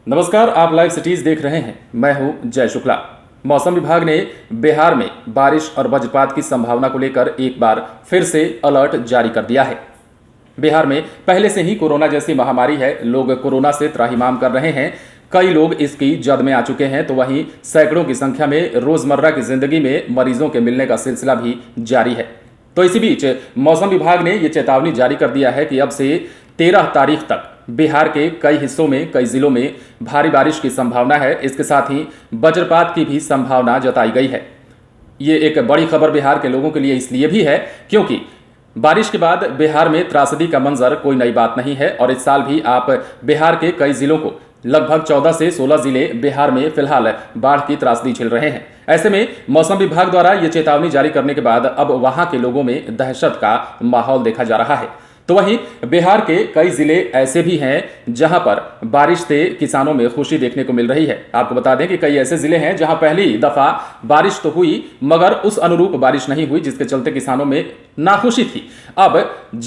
नमस्कार, आप live cities देख रहे हैं। मैं हूं जय शुक्ला। मौसम विभाग ने बिहार में बारिश और वज्रपात की संभावना को लेकर एक बार फिर से अलर्ट जारी कर दिया है। बिहार में पहले से ही कोरोना जैसी महामारी है। लोग कोरोना से त्राहिमाम कर रहे हैं। कई लोग इसकी जद में आ चुके हैं, तो वहीं सैकड़ों की संख्या में रोजमर्रा की जिंदगी में मरीजों के मिलने का सिलसिला भी जारी है। तो इसी बीच मौसम विभाग ने यह चेतावनी जारी कर दिया है कि अब से 13 तारीख तक बिहार के कई हिस्सों में, कई जिलों में भारी बारिश की संभावना है। इसके साथ ही वज्रपात की भी संभावना जताई गई है। ये एक बड़ी खबर बिहार के लोगों के लिए इसलिए भी है क्योंकि बारिश के बाद बिहार में त्रासदी का मंजर कोई नई बात नहीं है और इस साल भी आप बिहार के कई जिलों को, लगभग 14 से 16 जिले बिहार में फिलहाल बाढ़ की त्रासदी झेल रहे हैं। ऐसे में मौसम विभाग द्वारा ये चेतावनी जारी करने के बाद अब वहां के लोगों में दहशत का माहौल देखा जा रहा है। तो वहीं बिहार के कई जिले ऐसे भी हैं जहां पर बारिश से किसानों में खुशी देखने को मिल रही है। आपको बता दें कि कई ऐसे जिले हैं जहां पहली दफा बारिश तो हुई मगर उस अनुरूप बारिश नहीं हुई, जिसके चलते किसानों में नाखुशी थी। अब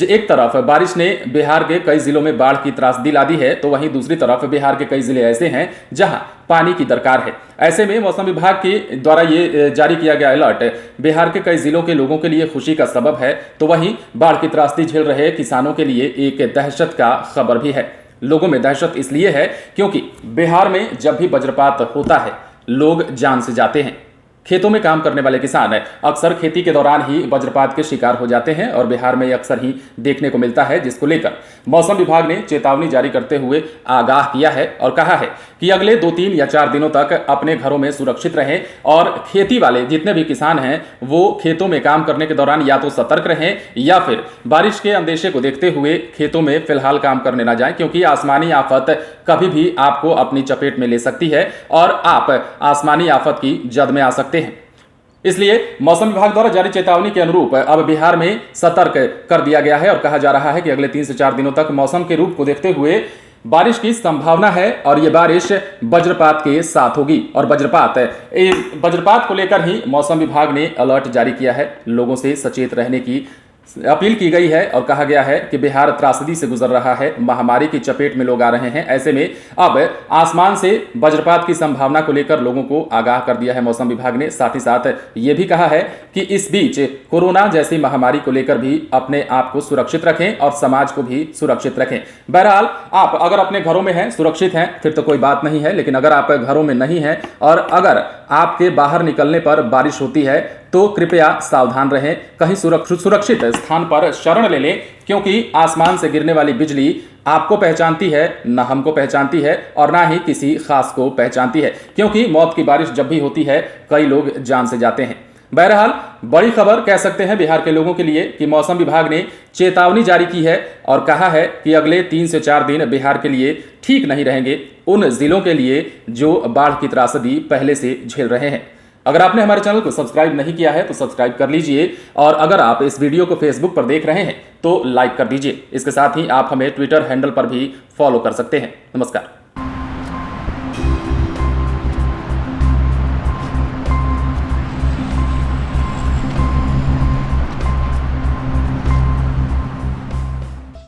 एक तरफ बारिश ने बिहार के कई जिलों में बाढ़ की त्रासदी ला दी है, तो वहीं दूसरी तरफ बिहार के कई जिले ऐसे हैं जहां पानी की दरकार है। ऐसे में मौसम विभाग के द्वारा ये जारी किया गया अलर्ट बिहार के कई जिलों के लोगों के लिए खुशी का सबब है, तो वहीं बाढ़ की त्रासदी झेल रहे किसानों के लिए एक दहशत का खबर भी है। लोगों में दहशत इसलिए है क्योंकि बिहार में जब भी वज्रपात होता है लोग जान से जाते हैं। खेतों में काम करने वाले किसान अक्सर खेती के दौरान ही वज्रपात के शिकार हो जाते हैं और बिहार में अक्सर ही देखने को मिलता है, जिसको लेकर मौसम विभाग ने चेतावनी जारी करते हुए आगाह किया है और कहा है कि अगले 2-3 या 4 दिनों तक अपने घरों में सुरक्षित रहें और खेती वाले जितने भी किसान हैं वो खेतों में काम करने के दौरान या तो सतर्क रहें या फिर बारिश के अंदेशे को देखते हुए खेतों में फिलहाल काम करने ना जाएं, क्योंकि आसमानी आफत कभी भी आपको अपनी चपेट में ले सकती है और आप आसमानी आफत की जद में आ सकते हैं। इसलिए मौसम विभाग द्वारा जारी चेतावनी के अनुरूप अब बिहार में सतर्क कर दिया गया है और कहा जा रहा है कि अगले 3 से 4 दिनों तक मौसम के रूप को देखते हुए बारिश की संभावना है और यह बारिश वज्रपात के साथ होगी। और वज्रपात को लेकर ही मौसम विभाग ने अलर्ट जारी किया है। लोगों से सचेत रहने की अपील की गई है और कहा गया है कि बिहार त्रासदी से गुजर रहा है, महामारी की चपेट में लोग आ रहे हैं। ऐसे में अब आसमान से वज्रपात की संभावना को लेकर लोगों को आगाह कर दिया है मौसम विभाग ने। साथ ही साथ ये भी कहा है कि इस बीच कोरोना जैसी महामारी को लेकर भी अपने आप को सुरक्षित रखें और समाज को भी सुरक्षित रखें। बहरहाल आप अगर अपने घरों में हैं, सुरक्षित हैं, फिर तो कोई बात नहीं है, लेकिन अगर आप घरों में नहीं हैं और अगर आपके बाहर निकलने पर बारिश होती है तो कृपया सावधान रहें। कहीं सुरक्षित स्थान पर शरण ले लें, क्योंकि आसमान से गिरने वाली बिजली आपको पहचानती है, ना हमको पहचानती है और ना ही किसी खास को पहचानती है, क्योंकि मौत की बारिश जब भी होती है कई लोग जान से जाते हैं। बहरहाल बड़ी खबर कह सकते हैं बिहार के लोगों के लिए कि मौसम विभाग ने चेतावनी जारी की है और कहा है कि अगले 3 से 4 दिन बिहार के लिए ठीक नहीं रहेंगे, उन जिलों के लिए जो बाढ़ की त्रासदी पहले से झेल रहे हैं। अगर आपने हमारे चैनल को सब्सक्राइब नहीं किया है तो सब्सक्राइब कर लीजिए और अगर आप इस वीडियो को फेसबुक पर देख रहे हैं तो लाइक कर दीजिए। इसके साथ ही आप हमें ट्विटर हैंडल पर भी फॉलो कर सकते हैं। नमस्कार।